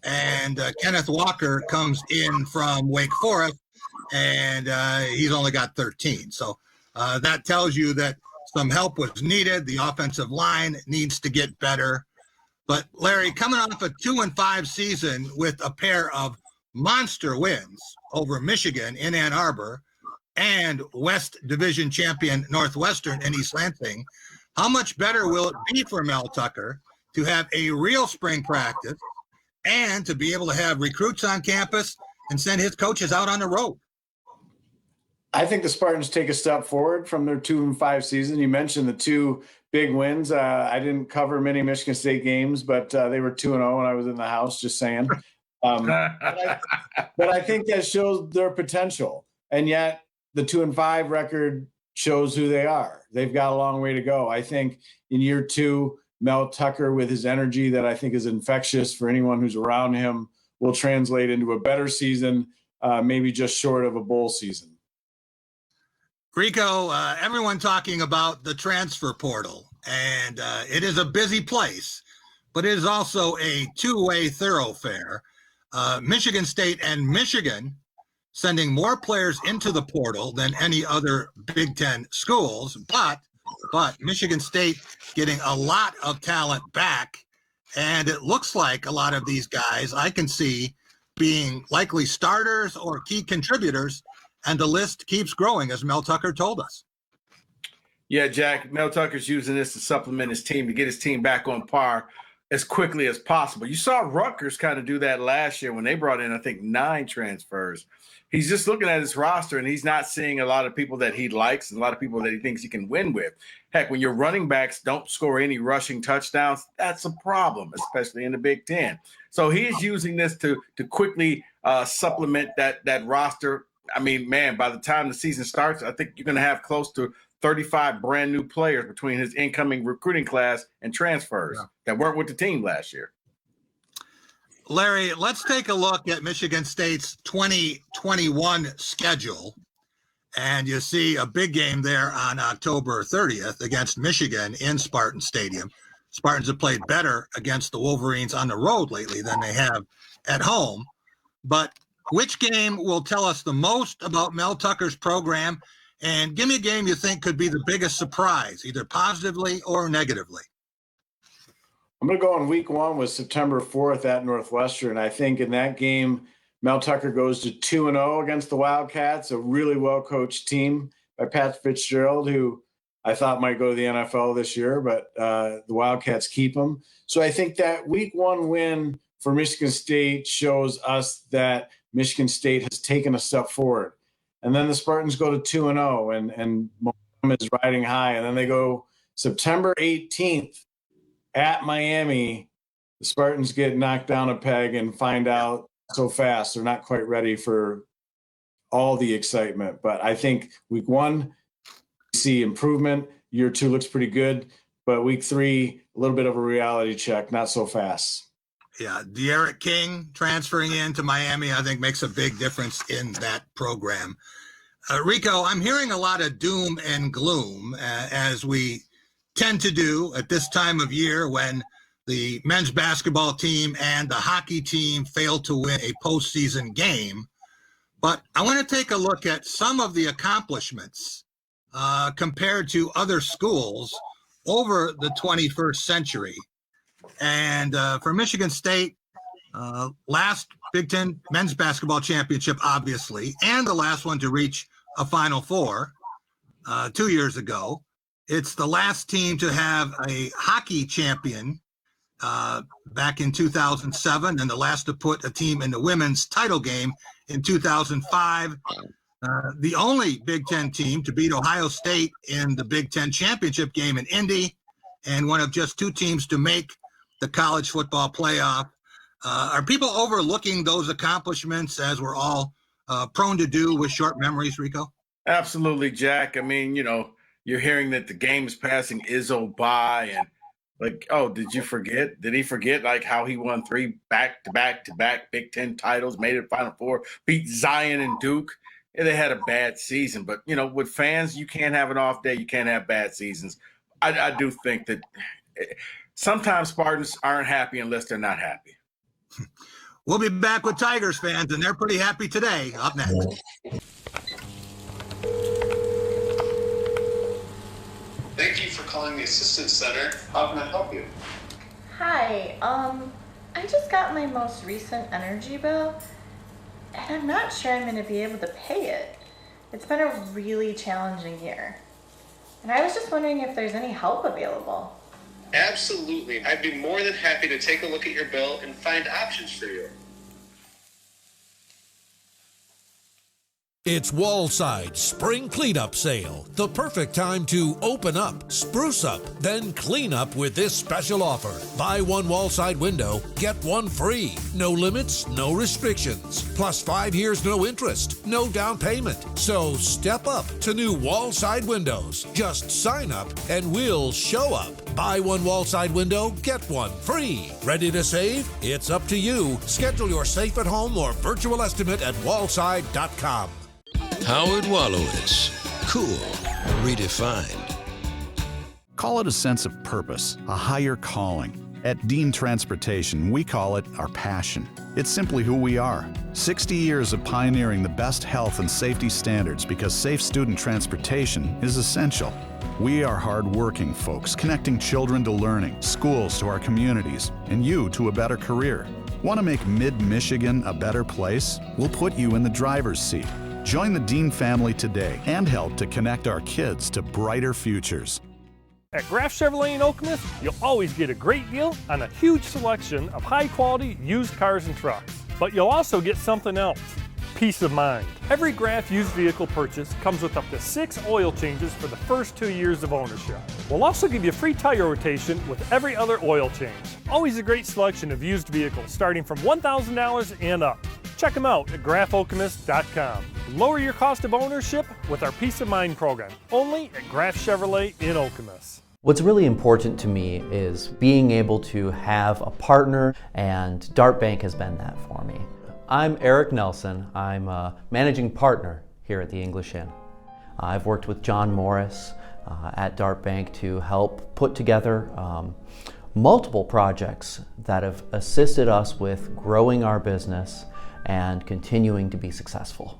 and Kenneth Walker comes in from Wake Forest, and he's only got 13. So that tells you that some help was needed. The offensive line needs to get better. But Larry, coming off a 2-5 season with a pair of monster wins over Michigan in Ann Arbor and West Division champion Northwestern in East Lansing, how much better will it be for Mel Tucker to have a real spring practice and to be able to have recruits on campus and send his coaches out on the road? I think the Spartans take a step forward from their 2-5 season. You mentioned the 2 big wins. I didn't cover many Michigan State games, but they were 2-0 when I was in the house, just saying. But I think that shows their potential. And yet the 2-5 record shows who they are. They've got a long way to go. I think in year 2, Mel Tucker, with his energy that I think is infectious for anyone who's around him, will translate into a better season, maybe just short of a bowl season. Rico, everyone talking about the transfer portal, and it is a busy place, but it is also a two-way thoroughfare. Michigan State and Michigan sending more players into the portal than any other Big Ten schools, but Michigan State getting a lot of talent back, and it looks like a lot of these guys I can see being likely starters or key contributors, and the list keeps growing, as Mel Tucker told us. Yeah, Jack, Mel Tucker's using this to supplement his team, to get his team back on par as quickly as possible. You saw Rutgers kind of do that last year when they brought in, I think, 9 transfers. He's just looking at his roster, and he's not seeing a lot of people that he likes and a lot of people that he thinks he can win with. Heck, when your running backs don't score any rushing touchdowns, that's a problem, especially in the Big Ten. So he is using this to quickly supplement that roster. I mean, man, by the time the season starts, I think you're going to have close to 35 brand new players between his incoming recruiting class and transfers that weren't with the team last year. Larry, let's take a look at Michigan State's 2021 schedule. And you see a big game there on October 30th against Michigan in Spartan Stadium. Spartans have played better against the Wolverines on the road lately than they have at home. But which game will tell us the most about Mel Tucker's program? And give me a game you think could be the biggest surprise, either positively or negatively. I'm going to go on week 1 with September 4th at Northwestern. I think in that game, Mel Tucker goes to 2-0 against the Wildcats, a really well-coached team by Pat Fitzgerald, who I thought might go to the NFL this year, but the Wildcats keep him. So I think that week 1 win for Michigan State shows us that Michigan State has taken a step forward. and then the Spartans go to 2-0, and momentum is riding high. And then they go September 18th at Miami. The Spartans get knocked down a peg and find out so fast they're not quite ready for all the excitement. But I think week 1, we see improvement. Year 2 looks pretty good, but week 3, a little bit of a reality check, not so fast. Yeah, De'Aaron King transferring into Miami, I think, makes a big difference in that program. Rico, I'm hearing a lot of doom and gloom, as we tend to do at this time of year when the men's basketball team and the hockey team fail to win a postseason game. But I want to take a look at some of the accomplishments compared to other schools over the 21st century. And for Michigan State, last Big Ten men's basketball championship, obviously, and the last one to reach a Final Four 2 years ago. It's the last team to have a hockey champion back in 2007, and the last to put a team in the women's title game in 2005. The only Big Ten team to beat Ohio State in the Big Ten championship game in Indy, and one of just 2 teams to make the college football playoff. Are people overlooking those accomplishments, as we're all prone to do with short memories, Rico? Absolutely, Jack. I mean, you're hearing that the game is passing Izzo by, and like, oh, did you forget? Did he forget like how he won 3 back-to-back Big Ten titles, made it Final Four, beat Zion and Duke? And they had a bad season, but with fans, you can't have an off day. You can't have bad seasons. I do think that sometimes Spartans aren't happy unless they're not happy. We'll be back with Tigers fans, and they're pretty happy today. Up next. Thank you for calling the Assistance Center. How can I help you? Hi, I just got my most recent energy bill, and I'm not sure I'm going to be able to pay it. It's been a really challenging year, and I was just wondering if there's any help available. Absolutely. I'd be more than happy to take a look at your bill and find options for you. It's Wallside Spring Cleanup Sale. The perfect time to open up, spruce up, then clean up with this special offer. Buy one Wallside window, get one free. No limits, no restrictions. Plus 5 years, no interest, no down payment. So step up to new Wallside windows. Just sign up and we'll show up. Buy one Wallside window, get one free. Ready to save? It's up to you. Schedule your safe at home or virtual estimate at wallside.com. Howard Wolowitz. Cool. Redefined. Call it a sense of purpose, a higher calling. At Dean Transportation, we call it our passion. It's simply who we are. 60 years of pioneering the best health and safety standards because safe student transportation is essential. We are hard-working folks, connecting children to learning, schools to our communities, and you to a better career. Want to make Mid-Michigan a better place? We'll put you in the driver's seat. Join the Dean family today and help to connect our kids to brighter futures. At Graf Chevrolet in Okemos, you'll always get a great deal on a huge selection of high-quality used cars and trucks. But you'll also get something else: peace of mind. Every Graf used vehicle purchase comes with up to 6 oil changes for the first 2 years of ownership. We'll also give you free tire rotation with every other oil change. Always a great selection of used vehicles starting from $1,000 and up. Check them out at grafokemos.com. Lower your cost of ownership with our Peace of Mind program, only at Graf Chevrolet in Okemos. What's really important to me is being able to have a partner, and Dart Bank has been that for me. I'm Eric Nelson. I'm a managing partner here at the English Inn. I've worked with John Morris at Dart Bank to help put together multiple projects that have assisted us with growing our business and continuing to be successful.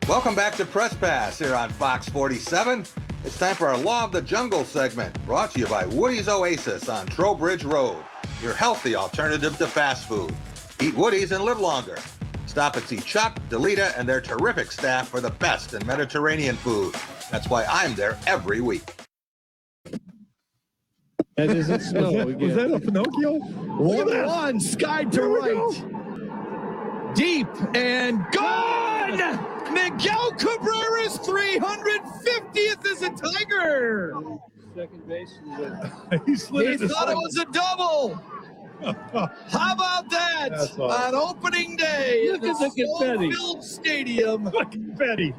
Welcome back to Press Pass here on Fox 47. It's time for our Law of the Jungle segment, brought to you by Woody's Oasis on Trowbridge Road, your healthy alternative to fast food. Eat Woody's and live longer. Stop and see Chuck, Delita, and their terrific staff for the best in Mediterranean food. That's why I'm there every week. That isn't snow. Was that a Pinocchio? 1-1, sky to right. Deep and gone! Miguel Cabrera's 350th as a Tiger. Second base. He thought it was a double. How about that? Awesome. On opening day Look in at the confetti. filled stadium. Look, confetti.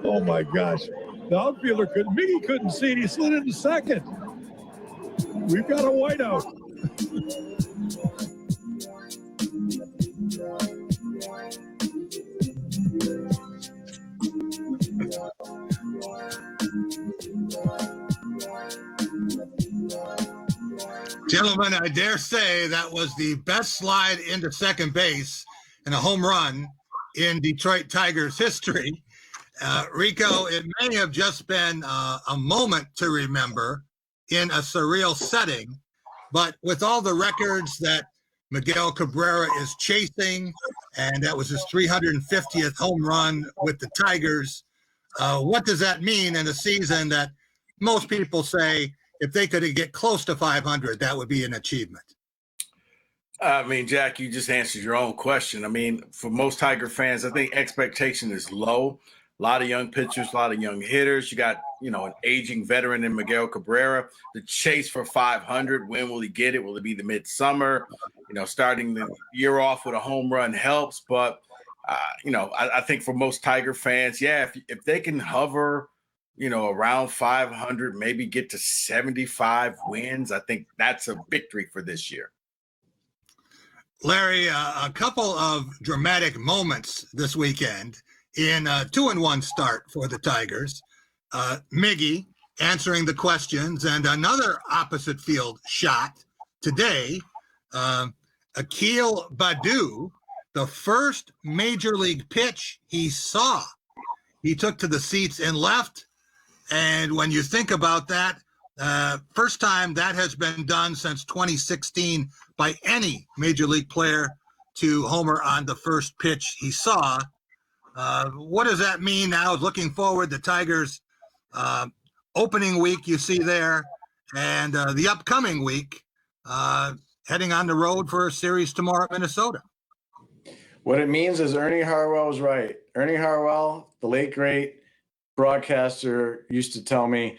Oh my gosh. The outfielder Mickey couldn't see it. He slid into second. We've got a whiteout. Gentlemen, I dare say that was the best slide into second base and a home run in Detroit Tigers history. Rico, it may have just been a moment to remember in a surreal setting, but with all the records that Miguel Cabrera is chasing, and that was his 350th home run with the Tigers, what does that mean in a season that most people say if they could get close to 500, that would be an achievement? I mean, Jack, you just answered your own question. I mean, for most Tiger fans, I think expectation is low. A lot of young pitchers, a lot of young hitters. You got, an aging veteran in Miguel Cabrera. The chase for 500, when will he get it? Will it be the midsummer? Starting the year off with a home run helps. But, I think for most Tiger fans, if they can hover, around 500, maybe get to 75 wins, I think that's a victory for this year. Larry, a couple of dramatic moments this weekend in a 2-1 start for the Tigers. Miggy answering the questions, and another opposite field shot today. Akil Baddoo, the first major league pitch he saw, he took to the seats and left. And when you think about that, first time that has been done since 2016 by any major league player to homer on the first pitch he saw. What does that mean now? Looking forward, the Tigers opening week you see there, and the upcoming week, heading on the road for a series tomorrow at Minnesota. What it means is Ernie Harwell was right. Ernie Harwell, the late great broadcaster, used to tell me,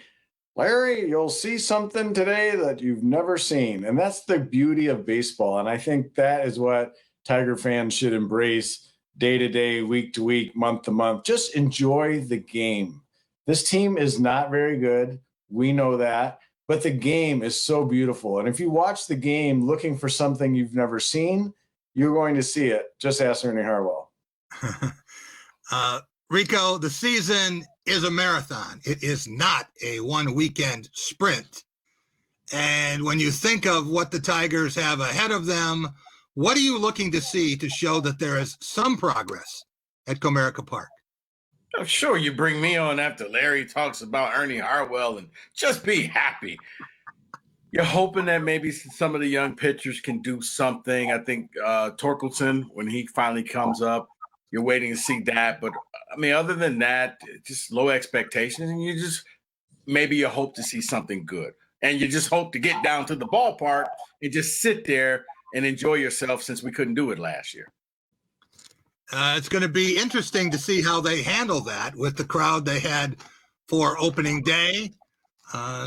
Larry, you'll see something today that you've never seen. And that's the beauty of baseball. And I think that is what Tiger fans should embrace day to day, week to week, month to month. Just enjoy the game. This team is not very good. We know that. But the game is so beautiful. And if you watch the game looking for something you've never seen, you're going to see it. Just ask Ernie Harwell. Rico, the season is a marathon. It is not a one-weekend sprint. And when you think of what the Tigers have ahead of them, what are you looking to see to show that there is some progress at Comerica Park? I'm sure you bring me on after Larry talks about Ernie Harwell and just be happy. You're hoping that maybe some of the young pitchers can do something. I think Torkelson, when he finally comes up, you're waiting to see that. But, I mean, other than that, just low expectations. And you hope to see something good. And you just hope to get down to the ballpark and just sit there and enjoy yourself, since we couldn't do it last year. It's going to be interesting to see how they handle that with the crowd they had for opening day,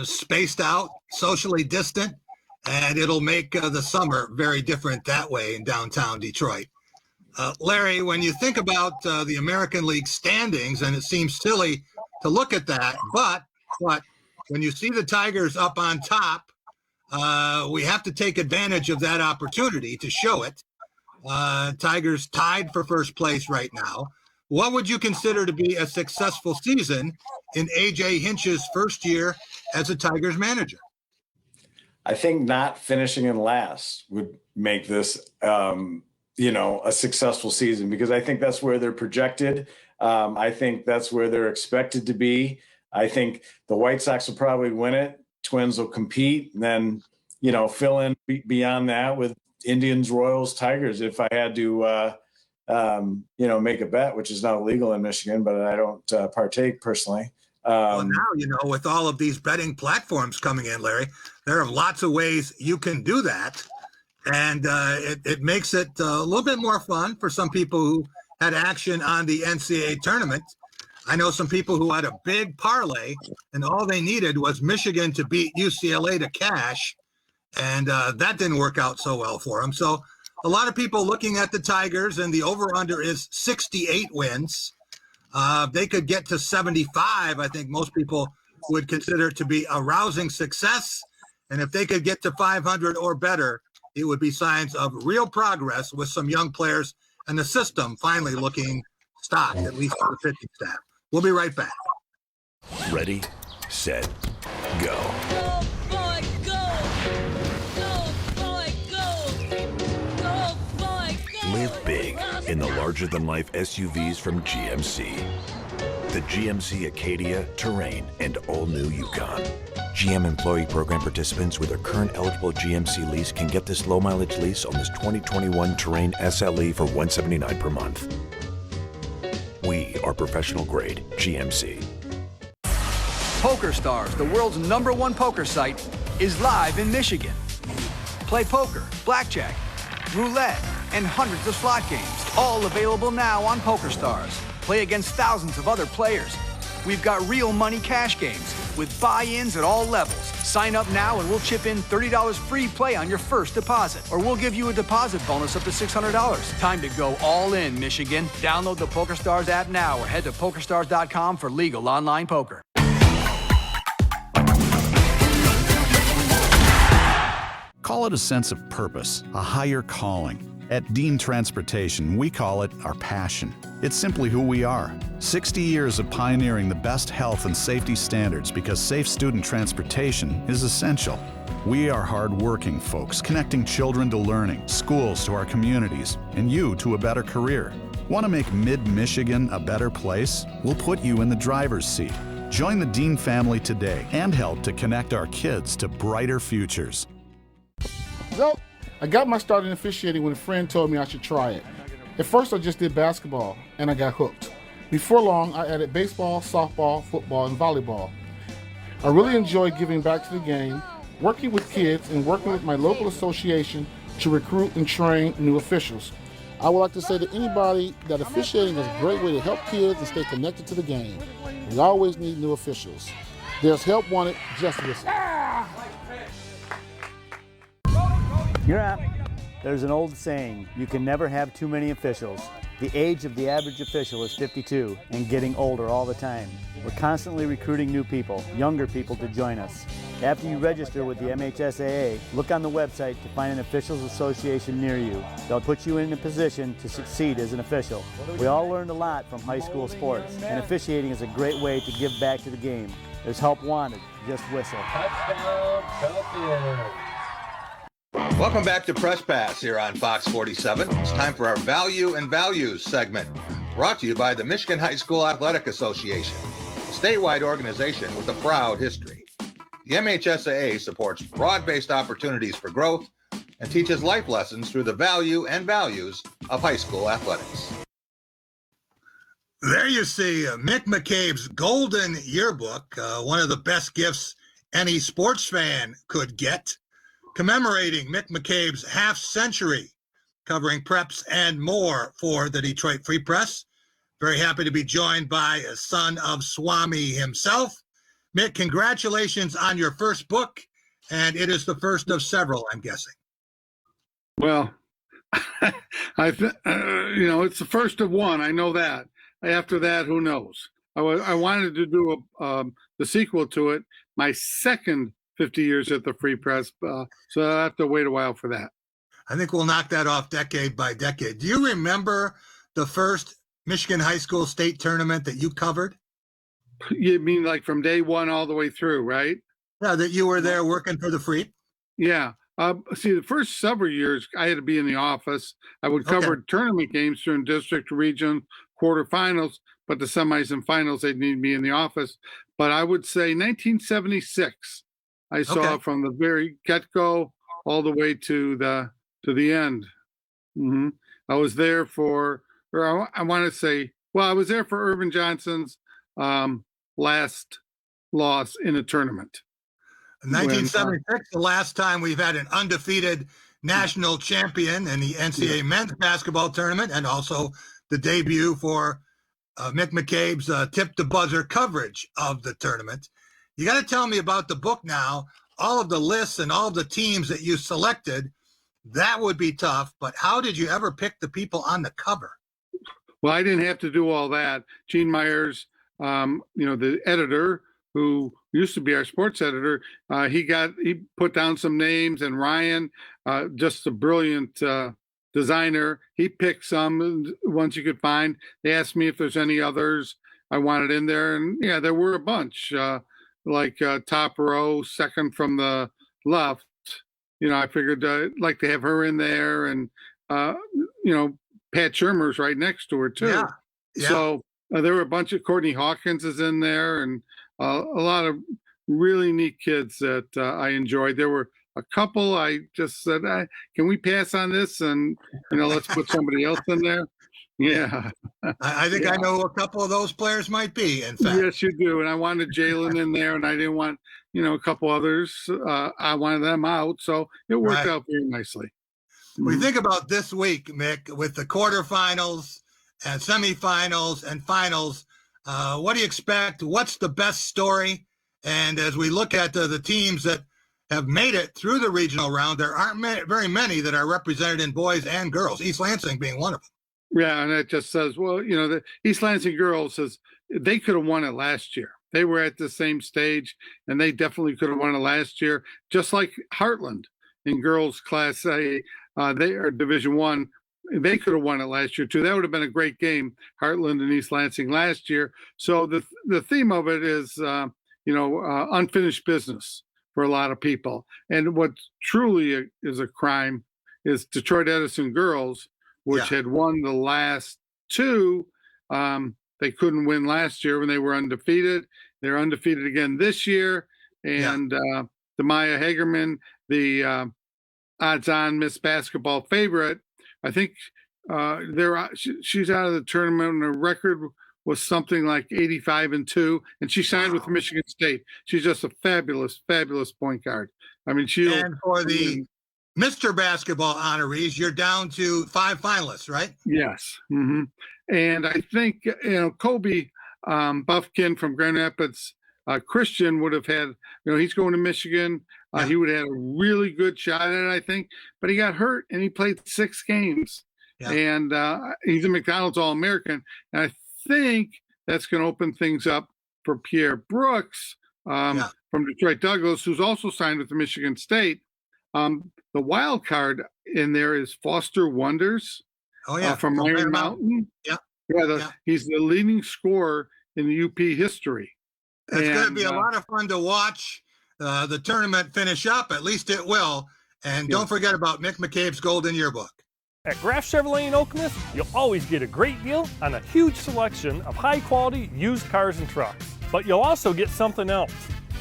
spaced out, socially distant, and it'll make the summer very different that way in downtown Detroit. Larry, when you think about the American League standings, and it seems silly to look at that, but when you see the Tigers up on top, we have to take advantage of that opportunity to show it. Tigers tied for first place right now. What would you consider to be a successful season in A.J. Hinch's first year as a Tigers manager? I think not finishing in last would make this, a successful season, because I think that's where they're projected. I think that's where they're expected to be. I think the White Sox will probably win it. Twins will compete, and then, fill in beyond that with Indians, Royals, Tigers. If I had to, make a bet, which is not illegal in Michigan, but I don't partake personally. Well, now, with all of these betting platforms coming in, Larry, there are lots of ways you can do that. And it makes it a little bit more fun for some people who had action on the NCAA tournament. I know some people who had a big parlay, and all they needed was Michigan to beat UCLA to cash. And that didn't work out so well for them. So a lot of people looking at the Tigers, and the over-under is 68 wins. They could get to 75. I think most people would consider it to be a rousing success. And if they could get to 500 or better, it would be signs of real progress with some young players and the system finally looking stocked, at least for the pitching staff. We'll be right back. Ready, set, go. Go, boy, go! Go, boy, go! Go, boy, go! Live big in the larger-than-life SUVs from GMC. The GMC Acadia, Terrain, and all-new Yukon. GM employee program participants with a current eligible GMC lease can get this low-mileage lease on this 2021 Terrain SLE for $179 per month. We are professional-grade GMC. PokerStars, the world's #1 poker site, is live in Michigan. Play poker, blackjack, roulette, and hundreds of slot games, all available now on PokerStars. Play against thousands of other players. We've got real money cash games with buy-ins at all levels. Sign up now and we'll chip in $30 free play on your first deposit, or we'll give you a deposit bonus up to $600. Time to go all in, Michigan. Download the PokerStars app now or head to PokerStars.com for legal online poker. Call it a sense of purpose, a higher calling. At Dean Transportation, we call it our passion. It's simply who we are. 60 years of pioneering the best health and safety standards because safe student transportation is essential. We are hard-working folks, connecting children to learning, schools to our communities, and you to a better career. Want to make Mid-Michigan a better place? We'll put you in the driver's seat. Join the Dean family today and help to connect our kids to brighter futures. So, I got my start in officiating when a friend told me I should try it. At first, I just did basketball, and I got hooked. Before long, I added baseball, softball, football, and volleyball. I really enjoy giving back to the game, working with kids, and working with my local association to recruit and train new officials. I would like to say to anybody that officiating is a great way to help kids and stay connected to the game. We always need new officials. There's help wanted, just listen. You're up. There's an old saying, you can never have too many officials. The age of the average official is 52 and getting older all the time. We're constantly recruiting new people, younger people to join us. After you register with the MHSAA, look on the website to find an officials association near you. They'll put you in a position to succeed as an official. We all learned a lot from high school sports, and officiating is a great way to give back to the game. There's help wanted, just whistle. Touchdown, Falcons. Welcome back to Press Pass here on Fox 47. It's time for our Value and Values segment, brought to you by the Michigan High School Athletic Association, a statewide organization with a proud history. The MHSAA supports broad-based opportunities for growth and teaches life lessons through the value and values of high school athletics. There you see Mick McCabe's Golden Yearbook, one of the best gifts any sports fan could get, commemorating Mick McCabe's half-century, covering preps and more for the Detroit Free Press. Very happy to be joined by a son of Swami himself. Mick, congratulations on your first book, and it is the first of several, I'm guessing. Well, it's the first of one. I know that. After that, who knows? I wanted to do the sequel to it, my second 50 years at the Free Press, so I have to wait a while for that. I think we'll knock that off decade by decade. Do you remember the first Michigan high school state tournament that you covered? You mean like from day one all the way through, right? Yeah, that you were there working for the Free? Yeah. See, the first several years, I had to be in the office. I would cover tournament games during district, region, quarterfinals, but the semis and finals, they'd need me in the office. But I would say 1976. I saw it from the very get-go all the way to the end. Mm-hmm. I was there I want to say, I was there for Irvin Johnson's last loss in a tournament. 1976, the last time we've had an undefeated national champion in the NCAA men's basketball tournament, and also the debut for Mick McCabe's tip the buzzer coverage of the tournament. You got to tell me about the book now, all of the lists and all of the teams that you selected. That would be tough, but how did you ever pick the people on the cover? Well, I didn't have to do all that. Gene Myers, the editor who used to be our sports editor, he put down some names, and Ryan, just a brilliant designer, he picked some ones you could find. They asked me if there's any others I wanted in there, and yeah, there were a bunch, like top row, second from the left. I figured I'd like to have her in there, and Pat Shermer's right next to her too. Yeah. So there were a bunch of Courtney Hawkins is in there, and a lot of really neat kids that I enjoyed. There were a couple I just said, can we pass on this? And, let's put somebody else in there. Yeah. I think I know a couple of those players might be, in fact. Yes, you do. And I wanted Jalen in there, and I didn't want, a couple others. I wanted them out. So it worked out very nicely. We think about this week, Mick, with the quarterfinals and semifinals and finals. What do you expect? What's the best story? And as we look at the teams that have made it through the regional round, there aren't very many that are represented in boys and girls, East Lansing being one of them. Yeah, and it just says, well, the East Lansing girls says they could have won it last year. They were at the same stage, and they definitely could have won it last year, just like Heartland in girls Class A. They are Division I. They could have won it last year too. That would have been a great game, Heartland and East Lansing last year. So the theme of it is, unfinished business for a lot of people. And what truly is a crime is Detroit Edison girls, which had won the last two. They couldn't win last year when they were undefeated. They're undefeated again this year. And the Maya Hagerman, the odds-on Miss Basketball favorite, I think she's out of the tournament, and her record was something like 85-2, and she signed with Michigan State. She's just a fabulous, fabulous point guard. I mean, and for the Mr. Basketball honorees, you're down to 5 finalists, right? Yes. Mm-hmm. And I think, Kobe Buffkin from Grand Rapids Christian would have had, he's going to Michigan. He would have had a really good shot at it, I think, but he got hurt and he played 6 games. And he's a McDonald's All-American. And I think that's going to open things up for Pierre Brooks from Detroit Douglas, who's also signed with the Michigan State. The wild card in there is Foster Wonders from Iron Mountain. He's the leading scorer in the UP history. It's going to be a lot of fun to watch the tournament finish up. At least it will. And don't forget about Mick McCabe's Golden Yearbook. At Graf Chevrolet in Okemos, you'll always get a great deal on a huge selection of high-quality used cars and trucks. But you'll also get something else,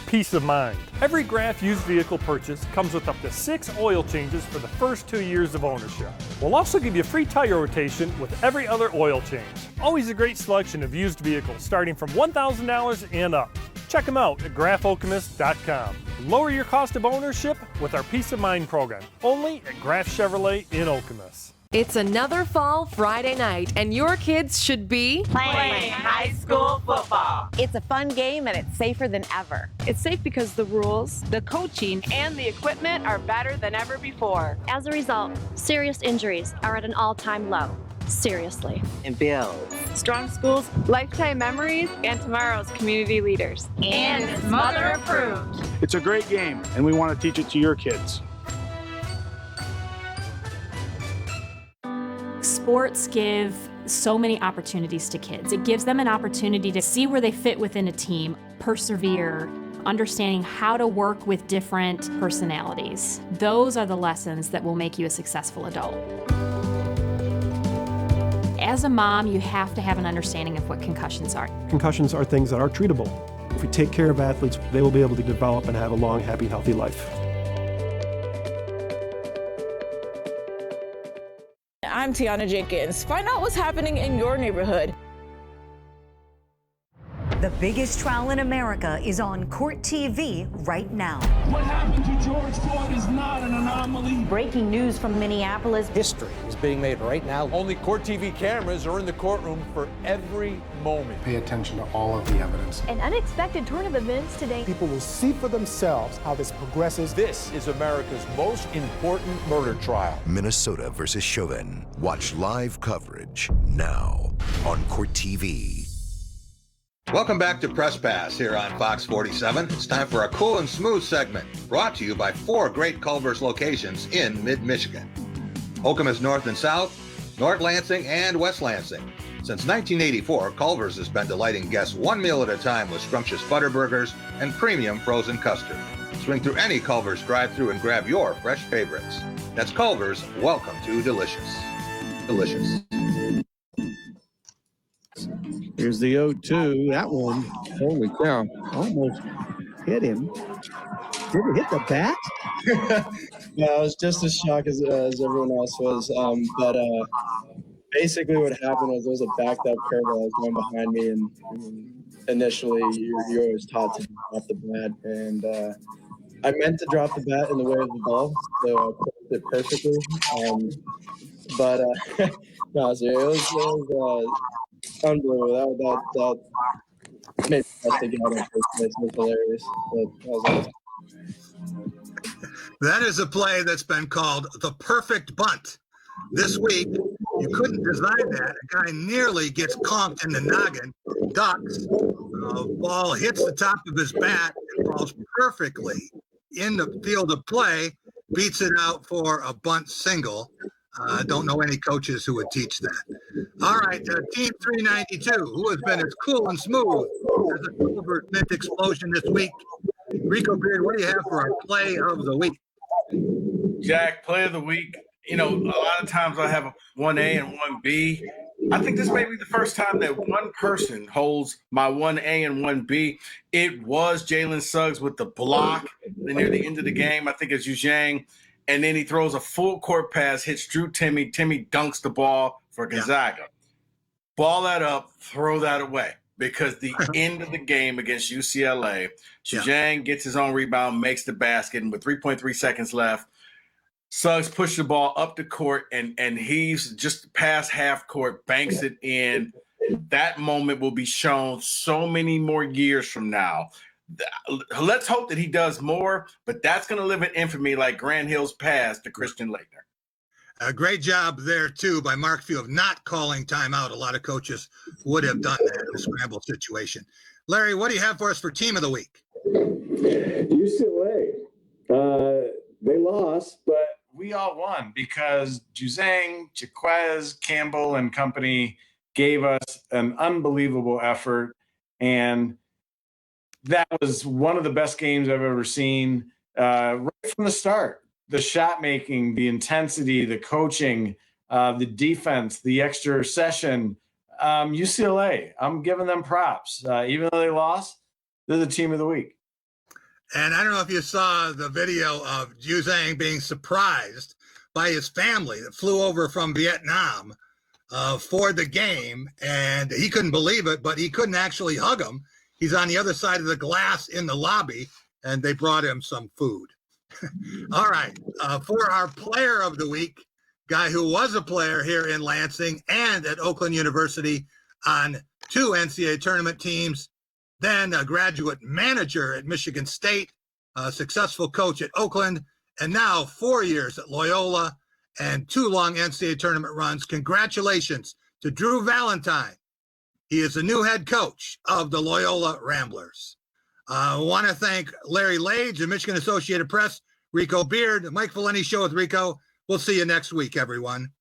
peace of mind. Every Graf used vehicle purchase comes with up to 6 oil changes for the first 2 years of ownership. We'll also give you free tire rotation with every other oil change. Always a great selection of used vehicles starting from $1,000 and up. Check them out at grafokemos.com. Lower your cost of ownership with our Peace of Mind program, only at Graf Chevrolet in Okemos. It's another fall Friday night, and your kids should be playing high school football. It's a fun game, and it's safer than ever. It's safe because the rules, the coaching, and the equipment are better than ever before. As a result, serious injuries are at an all-time low. Seriously. And builds strong schools, lifetime memories, and tomorrow's community leaders. And it's mother approved. It's a great game, and we want to teach it to your kids. Sports give so many opportunities to kids. It gives them an opportunity to see where they fit within a team, persevere, understanding how to work with different personalities. Those are the lessons that will make you a successful adult. As a mom, you have to have an understanding of what concussions are. Concussions are things that are treatable. If we take care of athletes, they will be able to develop and have a long, happy, healthy life. I'm Tiana Jenkins. Find out what's happening in your neighborhood. The biggest trial in America is on Court TV right now. What happened to George Floyd is not an anomaly. Breaking news from Minneapolis. History is being made right now. Only Court TV cameras are in the courtroom for every moment. Pay attention to all of the evidence. An unexpected turn of events today. People will see for themselves how this progresses. This is America's most important murder trial. Minnesota versus Chauvin. Watch live coverage now on Court TV. Welcome back to Press Pass here on Fox 47. It's time for a cool and smooth segment brought to you by 4 great Culver's locations in mid-Michigan. Okemos North and South, North Lansing, and West Lansing. Since 1984, Culver's has been delighting guests one meal at a time with scrumptious butter burgers and premium frozen custard. Swing through any Culver's drive-thru and grab your fresh favorites. That's Culver's. Welcome to Delicious. Delicious. Here's the 0-2. That one, holy cow, almost hit him. Did it hit the bat? Yeah, I was just as shocked as everyone else was. But basically what happened was there was a backed up curve that was going behind me. And initially, you're always taught to drop the bat. And I meant to drop the bat in the way of the ball, so I put it perfectly. But no, so it was unbelievable. That made me have to get out of first place. It was hilarious. But that was awesome. That is a play that's been called the perfect bunt. This week, you couldn't design that. A guy nearly gets conked in the noggin, ducks, ball hits the top of his bat and falls perfectly in the field of play, beats it out for a bunt single. Don't know any coaches who would teach that. All right, Team 392, who has been as cool and smooth as a Culver Mint explosion this week. Rico Beard, what do you have for our play of the week? Jack, play of the week. You know, a lot of times I have a 1A and 1B. I think this may be the first time that one person holds my 1A and 1B. It was Jalen Suggs with the block near the end of the game. I think it's Yu Zhang. And then he throws a full court pass, hits Drew Timme. Timme dunks the ball for Gonzaga. Ball that up, throw that away. Because the end of the game against UCLA, Yu Zhang gets his own rebound, makes the basket, and with 3.3 seconds left, Suggs pushed the ball up the court, and he's just past half court, banks it in. That moment will be shown so many more years from now. Let's hope that he does more, but that's going to live in infamy like Grant Hill's pass to Christian Laettner. A great job there, too, by Mark Few of not calling timeout. A lot of coaches would have done that in a scramble situation. Larry, what do you have for us for Team of the Week? UCLA. They lost, but we all won because Juzang, Jaquez, Campbell, and company gave us an unbelievable effort. And that was one of the best games I've ever seen right from the start. The shot making, the intensity, the coaching, the defense, the extra session. UCLA, I'm giving them props. Even though they lost, they're the team of the week. And I don't know if you saw the video of Yu Zhang being surprised by his family that flew over from Vietnam for the game. And he couldn't believe it, but he couldn't actually hug him. He's on the other side of the glass in the lobby, and they brought him some food. All right. For our player of the week, guy who was a player here in Lansing and at Oakland University on 2 NCAA tournament teams, then a graduate manager at Michigan State, a successful coach at Oakland, and now 4 years at Loyola and 2 long NCAA tournament runs. Congratulations to Drew Valentine. He is the new head coach of the Loyola Ramblers. I want to thank Larry Lage of Michigan Associated Press, Rico Beard, Mike Valeni Show with Rico. We'll see you next week, everyone.